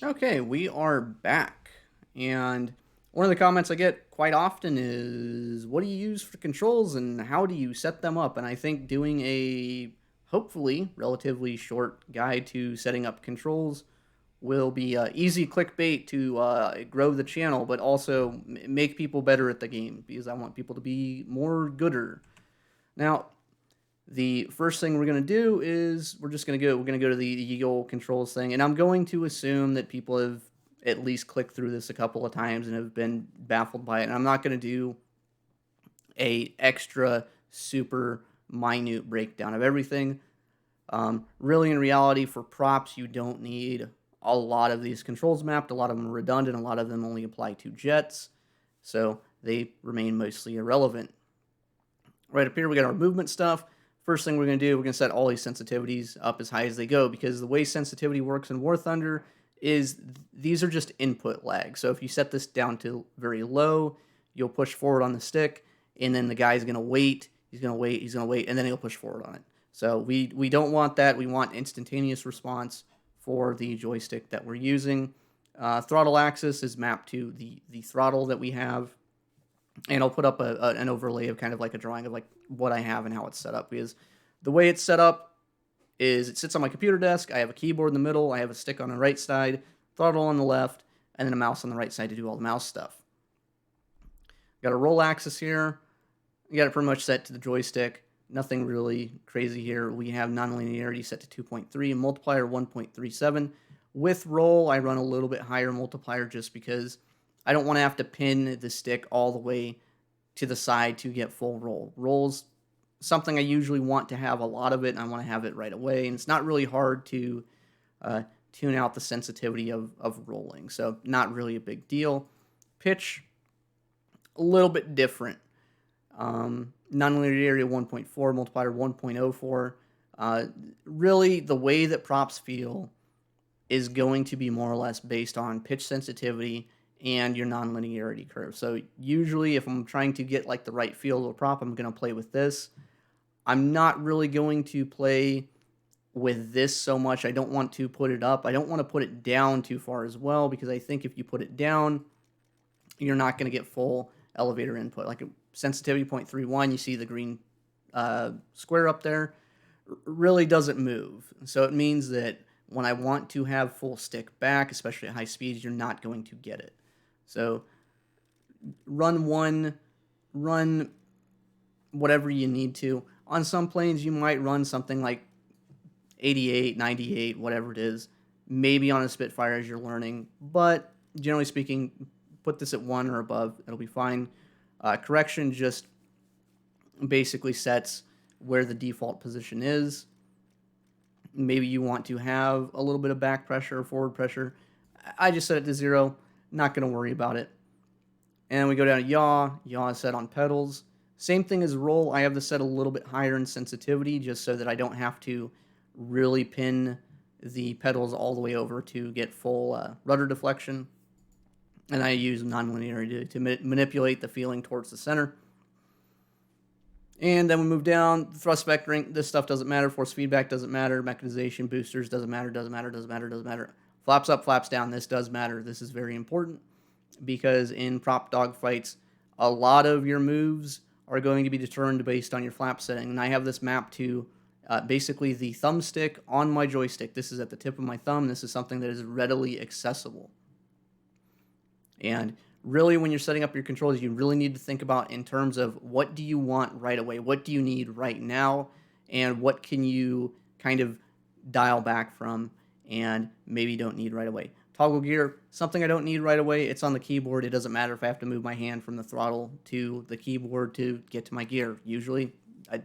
Okay, we are back. And one of the comments I get quite often is, what do you use for controls and how do you set them up? And I think doing a hopefully relatively short guide to setting up controls will be easy clickbait to grow the channel, but also make people better at the game because I want people to be more gooder. Now, the first thing we're going to do is we're going to go to the Eagle controls thing, and I'm going to assume that people have at least clicked through this a couple of times and have been baffled by it. And I'm not going to do a extra super minute breakdown of everything. Really, in reality, for props, you don't need a lot of these controls mapped. A lot of them are redundant. A lot of them only apply to jets, so they remain mostly irrelevant. Right up here, we got our movement stuff. First thing we're going to do, we're going to set all these sensitivities up as high as they go, because the way sensitivity works in WarThunder is these are just input lag. So if you set this down to very low, you'll push forward on the stick, and then the guy's going to wait, he's going to wait, he's going to wait, and then he'll push forward on it. So we don't want that. We want instantaneous response for the joystick that we're using. Throttle axis is mapped to the throttle that we have, and I'll put up an overlay of kind of like a drawing of like what I have and how it's set up. Because the way it's set up is it sits on my computer desk. I have a keyboard in the middle. I have a stick on the right side, throttle on the left, and then a mouse on the right side to do all the mouse stuff. Got a roll axis here. You got it pretty much set to the joystick. Nothing really crazy here. We have nonlinearity set to 2.3 and multiplier 1.37. With roll, I run a little bit higher multiplier just because I don't want to have to pin the stick all the way to the side to get full roll. Roll's something I usually want to have a lot of it, and I want to have it right away. And it's not really hard to tune out the sensitivity of rolling, so not really a big deal. Pitch, a little bit different. Nonlinearity 1.4, multiplier 1.04. Really, the way that props feel is going to be more or less based on pitch sensitivity and your nonlinearity curve. So usually if I'm trying to get like the right feel of a prop, I'm going to play with this. I'm not really going to play with this so much. I don't want to put it up. I don't want to put it down too far as well, because I think if you put it down, you're not going to get full elevator input. Like a sensitivity 0.31, you see the green square up there, really doesn't move. So it means that when I want to have full stick back, especially at high speeds, you're not going to get it. So run one, run whatever you need to. On some planes, you might run something like 88, 98, whatever it is, maybe on a Spitfire as you're learning. But generally speaking, put this at 1 or above. It'll be fine. Correction just basically sets where the default position is. Maybe you want to have a little bit of back pressure or forward pressure. I just set it to 0. Not going to worry about it. And we go down to yaw. Yaw is set on pedals. Same thing as roll. I have this set a little bit higher in sensitivity just so that I don't have to really pin the pedals all the way over to get full rudder deflection. And I use nonlinearity to manipulate the feeling towards the center. And then we move down. Thrust vectoring, this stuff doesn't matter. Force feedback doesn't matter. Mechanization, boosters, doesn't matter, doesn't matter, doesn't matter, doesn't matter. Flaps up, flaps down, this does matter. This is very important because in prop dogfights, a lot of your moves are going to be determined based on your flap setting. And I have this mapped to basically the thumbstick on my joystick. This is at the tip of my thumb. This is something that is readily accessible. And really, when you're setting up your controls, you really need to think about in terms of what do you want right away? What do you need right now? And what can you kind of dial back from and maybe don't need right away? Toggle gear, something I don't need right away. It's on the keyboard. It doesn't matter if I have to move my hand from the throttle to the keyboard to get to my gear. Usually,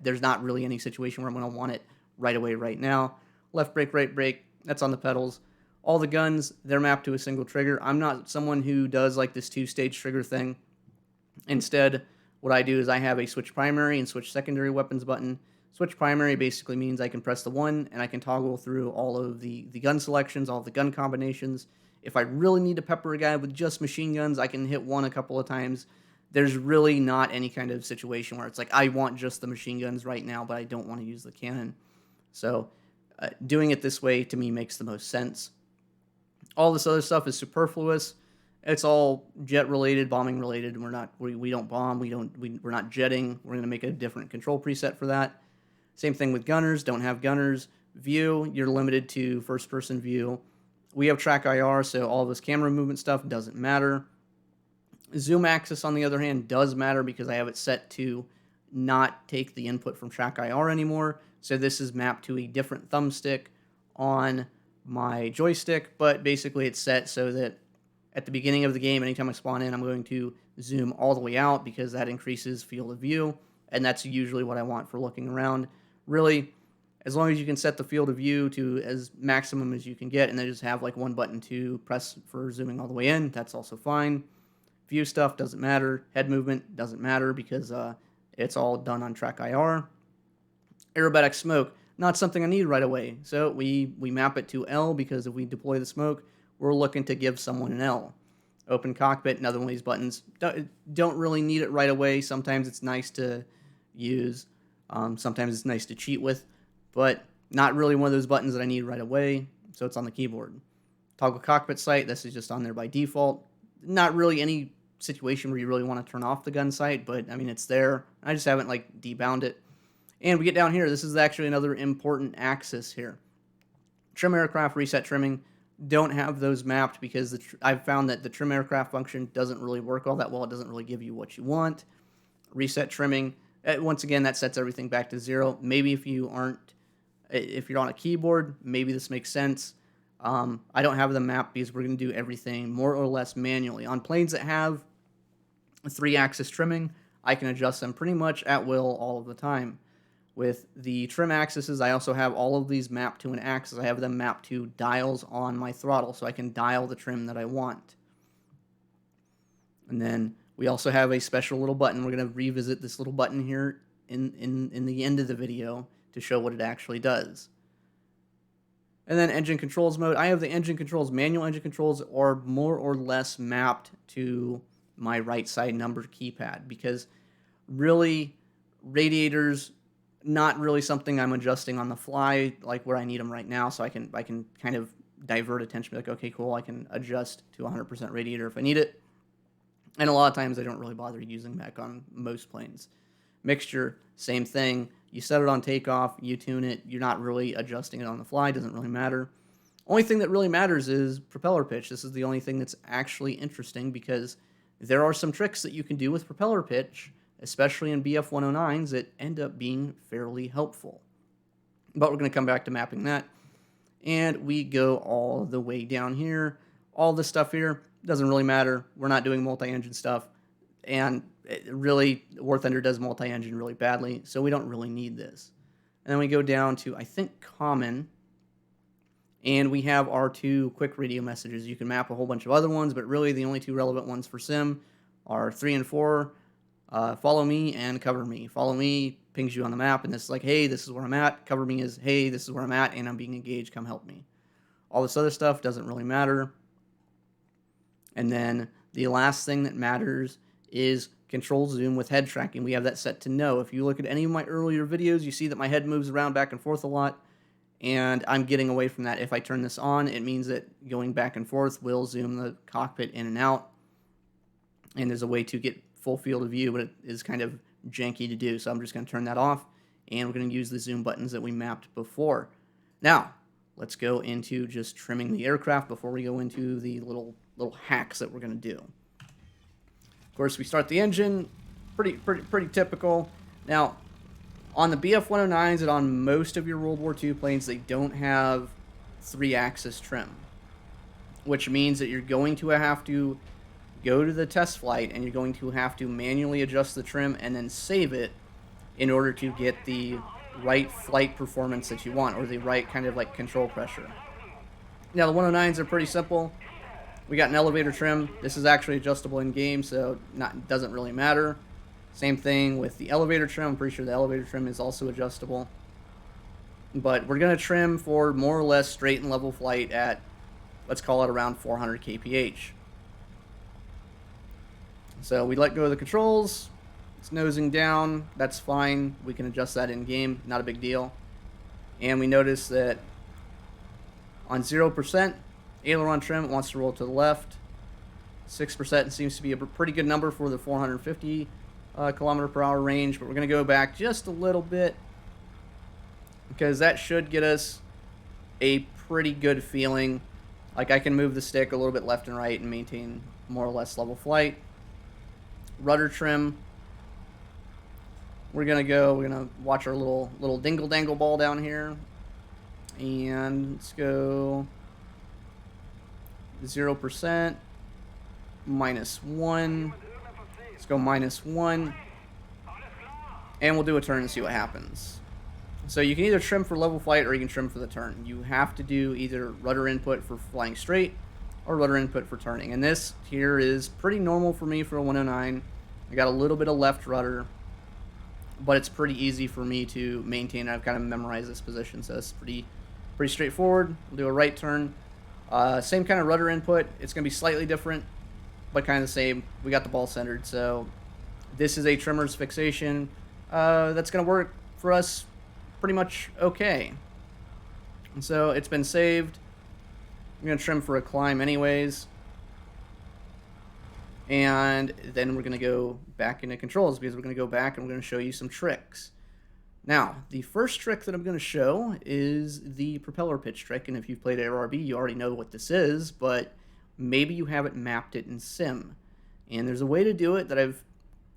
there's not really any situation where I'm going to want it right away right now. Left brake, right brake, that's on the pedals. All the guns, they're mapped to a single trigger. I'm not someone who does like this two-stage trigger thing. Instead, what I do is I have a switch primary and switch secondary weapons button. Switch primary basically means I can press the 1 and I can toggle through all of the gun selections, all of the gun combinations. If I really need to pepper a guy with just machine guns, I can hit 1 a couple of times. There's really not any kind of situation where it's like, I want just the machine guns right now, but I don't want to use the cannon. So doing it this way, to me, makes the most sense. All this other stuff is superfluous. It's all jet related, bombing related. We don't bomb. We're not jetting. We're gonna make a different control preset for that. Same thing with gunners. Don't have gunners. View, you're limited to first person view. We have track IR, so all this camera movement stuff doesn't matter. Zoom axis, on the other hand, does matter because I have it set to not take the input from track IR anymore. So this is mapped to a different thumbstick on my joystick, but basically it's set so that at the beginning of the game, anytime I spawn in, I'm going to zoom all the way out because that increases field of view, and that's usually what I want for looking around. Really, as long as you can set the field of view to as maximum as you can get, and then just have like one button to press for zooming all the way in, that's also fine. View stuff doesn't matter. Head movement doesn't matter because it's all done on track IR. Aerobatic smoke, not something I need right away. So we map it to L because if we deploy the smoke, we're looking to give someone an L. Open cockpit, another one of these buttons. Don't really need it right away. Sometimes it's nice to use. Sometimes it's nice to cheat with, but not really one of those buttons that I need right away. So it's on the keyboard. Toggle cockpit sight, this is just on there by default. Not really any situation where you really want to turn off the gun sight, but I mean, it's there. I just haven't like debound it. And we get down here. This is actually another important axis here. Trim aircraft, reset trimming. Don't have those mapped because I've found that the trim aircraft function doesn't really work all that well. It doesn't really give you what you want. Reset trimming. Once again, that sets everything back to 0. Maybe if you're on a keyboard, maybe this makes sense. I don't have them mapped because we're going to do everything more or less manually. On planes that have 3-axis trimming, I can adjust them pretty much at will all of the time. With the trim axes, I also have all of these mapped to an axis. I have them mapped to dials on my throttle, so I can dial the trim that I want. And then we also have a special little button. We're going to revisit this little button here in the end of the video to show what it actually does. And then engine controls mode. I have the engine controls, manual engine controls, are more or less mapped to my right side numbered keypad because really radiators, not really something I'm adjusting on the fly like where I need them right now, so I can kind of divert attention, be like, okay, cool, I can adjust to 100% radiator if I need it. And a lot of times I don't really bother using back on most planes. Mixture, same thing. You set it on takeoff, you tune it, you're not really adjusting it on the fly, doesn't really matter. Only thing that really matters is propeller pitch. This is the only thing that's actually interesting because there are some tricks that you can do with propeller pitch, especially in BF-109s, that end up being fairly helpful. But we're going to come back to mapping that. And we go all the way down here. All this stuff here doesn't really matter. We're not doing multi-engine stuff. And really, WarThunder does multi-engine really badly, so we don't really need this. And then we go down to, I think, common. And we have our 2 quick radio messages. You can map a whole bunch of other ones, but really the only 2 relevant ones for sim are 3 and 4. Follow me and cover me. Follow me pings you on the map, and this is like, hey, this is where I'm at. Cover me is, hey, this is where I'm at, and I'm being engaged. Come help me. All this other stuff doesn't really matter. And then the last thing that matters is control zoom with head tracking. We have that set to no. If you look at any of my earlier videos, you see that my head moves around back and forth a lot, and I'm getting away from that. If I turn this on, it means that going back and forth will zoom the cockpit in and out, and there's a way to get full field of view, but it is kind of janky to do, so I'm just going to turn that off, and we're going to use the zoom buttons that we mapped before. Now, let's go into just trimming the aircraft before we go into the little hacks that we're going to do. Of course, we start the engine, pretty typical. Now, on the BF-109s and on most of your World War II planes, they don't have 3-axis trim, which means that you're going to have to go to the test flight and you're going to have to manually adjust the trim and then save it in order to get the right flight performance that you want, or the right kind of like control pressure. Now, the 109s are pretty simple. We got an elevator trim. This is actually adjustable in game, so doesn't really matter. Same thing with the elevator trim. I'm pretty sure the elevator trim is also adjustable. But we're going to trim for more or less straight and level flight at, let's call it around 400 kph. So we let go of the controls. It's nosing down. That's fine. We can adjust that in game. Not a big deal. And we notice that on 0%, Aileron trim wants to roll to the left. 6% seems to be a pretty good number for the 450 kilometer per hour range, but we're going to go back just a little bit because that should get us a pretty good feeling. Like, I can move the stick a little bit left and right and maintain more or less level flight. Rudder trim. We're going to watch our little dingle dangle ball down here. And let's go 0%, -1. Let's go -1. And we'll do a turn and see what happens. So you can either trim for level flight or you can trim for the turn. You have to do either rudder input for flying straight or rudder input for turning. And this here is pretty normal for me for a 109. I got a little bit of left rudder, but it's pretty easy for me to maintain. I've kind of memorized this position, so it's pretty straightforward. We'll do a right turn. Same kind of rudder input. It's going to be slightly different, but kind of the same. We got the ball centered, so this is a trimmer's fixation. That's going to work for us pretty much okay. And so it's been saved. I'm going to trim for a climb anyways. And then we're going to go back into controls because we're going to go back and we're going to show you some tricks. Now, the first trick that I'm going to show is the propeller pitch trick, and if you've played ARB, you already know what this is, but maybe you haven't mapped it in Sim. And there's a way to do it that I've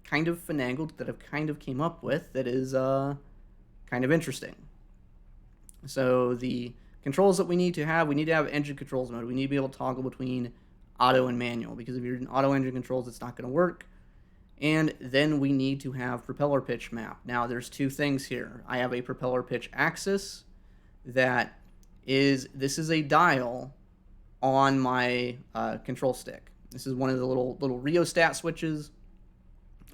kind of finagled, that I've kind of came up with, that is kind of interesting. So the controls that we need to have engine controls mode. We need to be able to toggle between auto and manual, because if you're in auto engine controls, it's not going to work. And then we need to have propeller pitch map. Now, there's two things here. I have a propeller pitch axis this is a dial on my control stick. This is one of the little rheostat switches.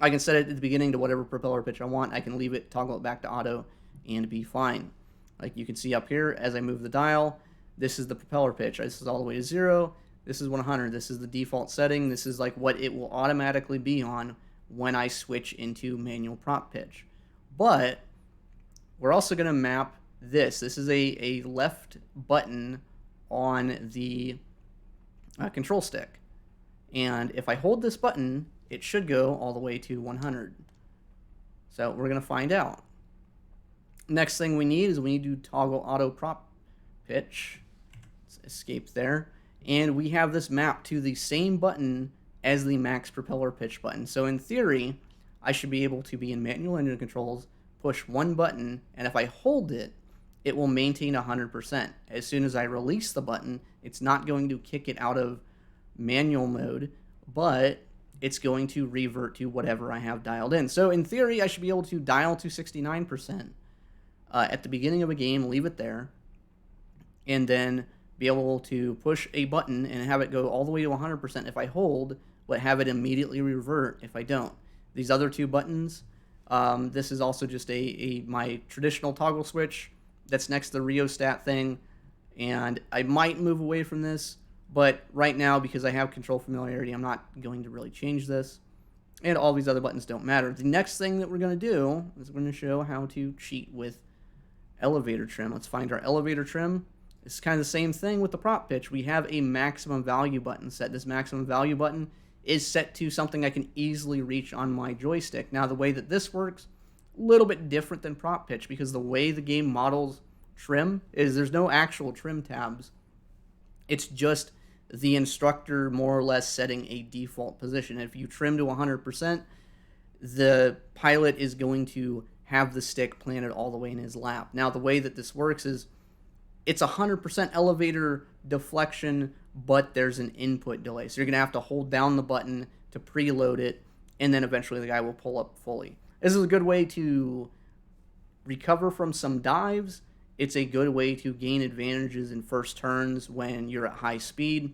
I can set it at the beginning to whatever propeller pitch I want. I can leave it, toggle it back to auto, and be fine. Like you can see up here, as I move the dial, this is the propeller pitch. This is all the way to 0. This is 100. This is the default setting. This is like what it will automatically be on when I switch into manual prop pitch. But we're also going to map this. This is a left button on the control stick. And if I hold this button, it should go all the way to 100. So we're going to find out. Next thing we need to toggle auto prop pitch. Let's escape there. And we have this mapped to the same button as the max propeller pitch button. So in theory, I should be able to be in manual engine controls, push one button, and if I hold it, it will maintain 100%. As soon as I release the button, it's not going to kick it out of manual mode, but it's going to revert to whatever I have dialed in. So in theory, I should be able to dial to 69% at the beginning of a game, leave it there, and then be able to push a button and have it go all the way to 100% if I hold, but have it immediately revert if I don't. These other two buttons, this is also just my traditional toggle switch that's next to the rheostat thing, and I might move away from this, but right now, because I have control familiarity, I'm not going to really change this, and all these other buttons don't matter. The next thing that we're going to do is we're going to show how to cheat with elevator trim. Let's find our elevator trim. It's kind of the same thing with the prop pitch. We have a maximum value button set. This maximum value button is set to something I can easily reach on my joystick. Now, the way that this works, a little bit different than prop pitch, because the way the game models trim is there's no actual trim tabs. It's just the instructor more or less setting a default position. If you trim to 100%, the pilot is going to have the stick planted all the way in his lap. Now, the way that this works is it's 100% elevator deflection, but there's an input delay. So you're going to have to hold down the button to preload it, and then eventually the guy will pull up fully. This is a good way to recover from some dives. It's a good way to gain advantages in first turns when you're at high speed.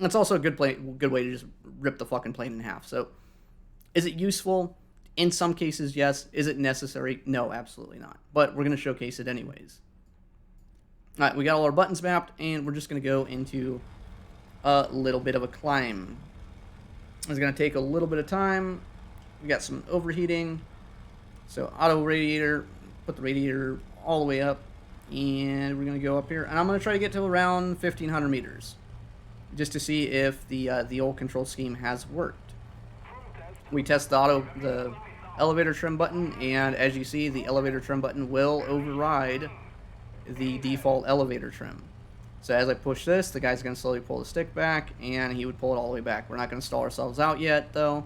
It's also a good way to just rip the fucking plane in half. So is it useful? In some cases, yes. Is it necessary? No, absolutely not. But we're going to showcase it anyways. All right, we got all our buttons mapped, and we're just going to go into a little bit of a climb. It's going to take a little bit of time. We got some overheating. So auto radiator, put the radiator all the way up, and we're going to go up here. And I'm going to try to get to around 1,500 meters. just to see if the old control scheme has worked. We test the elevator trim button, and as you see, the elevator trim button will override the default elevator trim. So as I push this, the guy's going to slowly pull the stick back, and he would pull it all the way back. We're not going to stall ourselves out yet, though.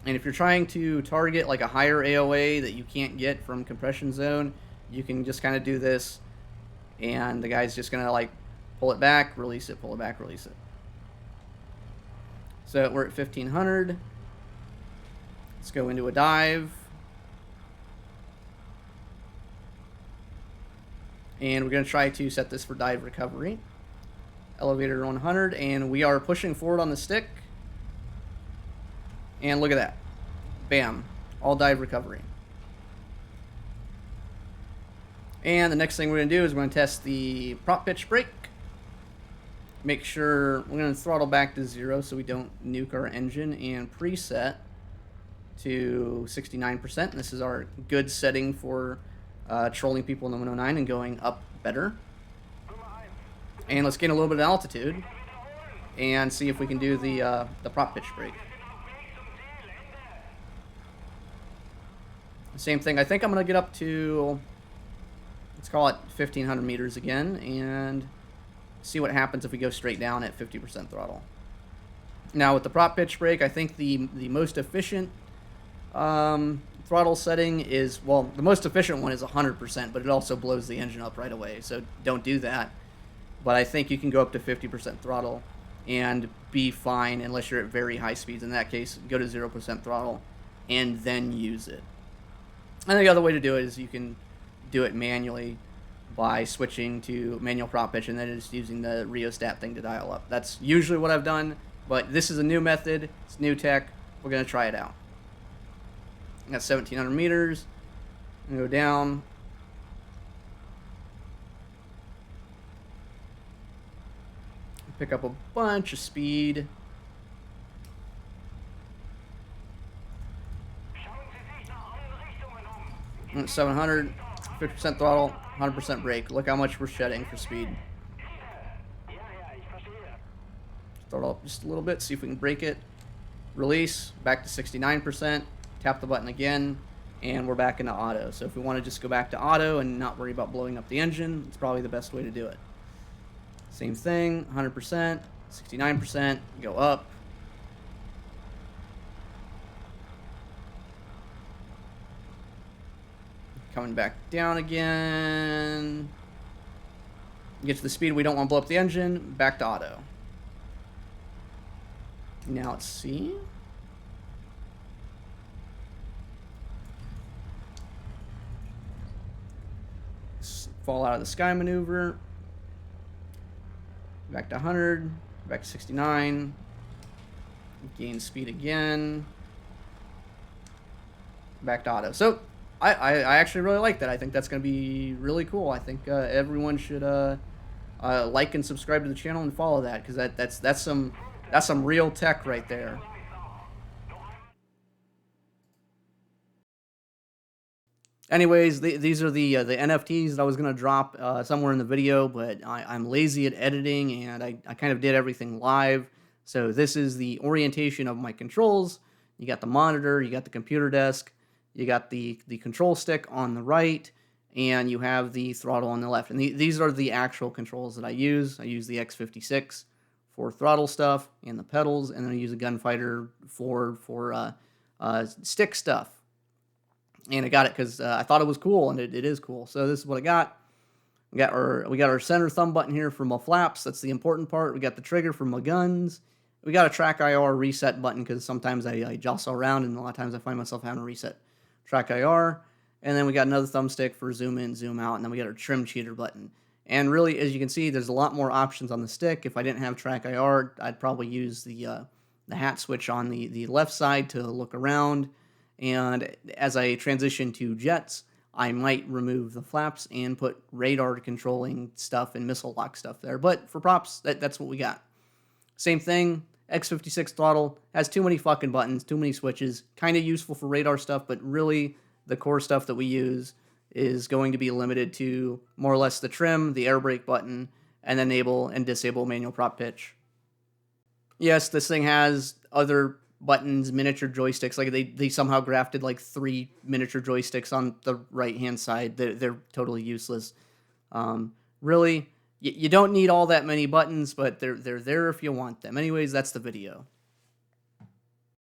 And if you're trying to target like a higher AOA that you can't get from compression zone, you can just kind of do this, and the guy's just going to like pull it back, release it, pull it back, release it. So we're at 1500. Let's go into a dive. And we're going to try to set this for dive recovery. Elevator 100, and we are pushing forward on the stick. And look at that. Bam. All dive recovery. And the next thing we're going to do is we're going to test the prop pitch brake. Make sure we're going to throttle back to 0 so we don't nuke our engine, and preset to 69%. This is our good setting for trolling people in the 109 and going up better. And let's gain a little bit of altitude and see if we can do the prop pitch brake. Same thing. I think I'm going to get up to, let's call it 1500 meters again, and see what happens if we go straight down at 50% throttle. Now with the prop pitch brake, I think the most efficient throttle setting is, well, the most efficient one is 100%, but it also blows the engine up right away, so don't do that. But I think you can go up to 50% throttle and be fine unless you're at very high speeds. In that case, go to 0% throttle and then use it. And the other way to do it is you can do it manually by switching to manual prop pitch and then just using the rheostat thing to dial up. That's usually what I've done, but this is a new method. It's new tech. We're going to try it out. Got 1700 meters. I'm going to go down. Pick up a bunch of speed. 700, 50% throttle, 100% brake. Look how much we're shedding for speed. Throttle up just a little bit, see if we can brake it. Release, back to 69%. Tap the button again, and we're back into auto. So if we want to just go back to auto and not worry about blowing up the engine, it's probably the best way to do it. Same thing, 100%, 69%, go up. Coming back down again. Get to the speed we don't want to blow up the engine, back to auto. Now let's see. Fall out of the sky maneuver. Back to 100, back to 69. Gain speed again. Back to auto. So I actually really like that. I think that's going to be really cool. I think everyone should like and subscribe to the channel and follow that, because that's some real tech right there. Anyways, these are the NFTs that I was going to drop somewhere in the video, but I'm lazy at editing, and I kind of did everything live. So this is the orientation of my controls. You got the monitor, you got the computer desk, you got the control stick on the right, and you have the throttle on the left. And these are the actual controls that I use. I use the X56 for throttle stuff and the pedals, and then I use a Gunfighter for stick stuff. And I got it because I thought it was cool, and it is cool. So this is what I got. We got our center thumb button here for my flaps. That's the important part. We got the trigger for my guns. We got a track IR reset button because sometimes I jostle around, and a lot of times I find myself having to reset track IR. And then we got another thumbstick for zoom in, zoom out, and then we got our trim cheater button. And really, as you can see, there's a lot more options on the stick. If I didn't have track IR, I'd probably use the hat switch on the left side to look around. And as I transition to jets, I might remove the flaps and put radar controlling stuff and missile lock stuff there. But for props, that's what we got. Same thing, X56 throttle has too many fucking buttons, too many switches. Kind of useful for radar stuff, but really the core stuff that we use is going to be limited to more or less the trim, the air brake button, and enable and disable manual prop pitch. Yes, this thing has other buttons, miniature joysticks. Like they somehow grafted like 3 miniature joysticks on the right hand side. They're totally useless. Really, you don't need all that many buttons, but they're there if you want them. Anyways, that's the video.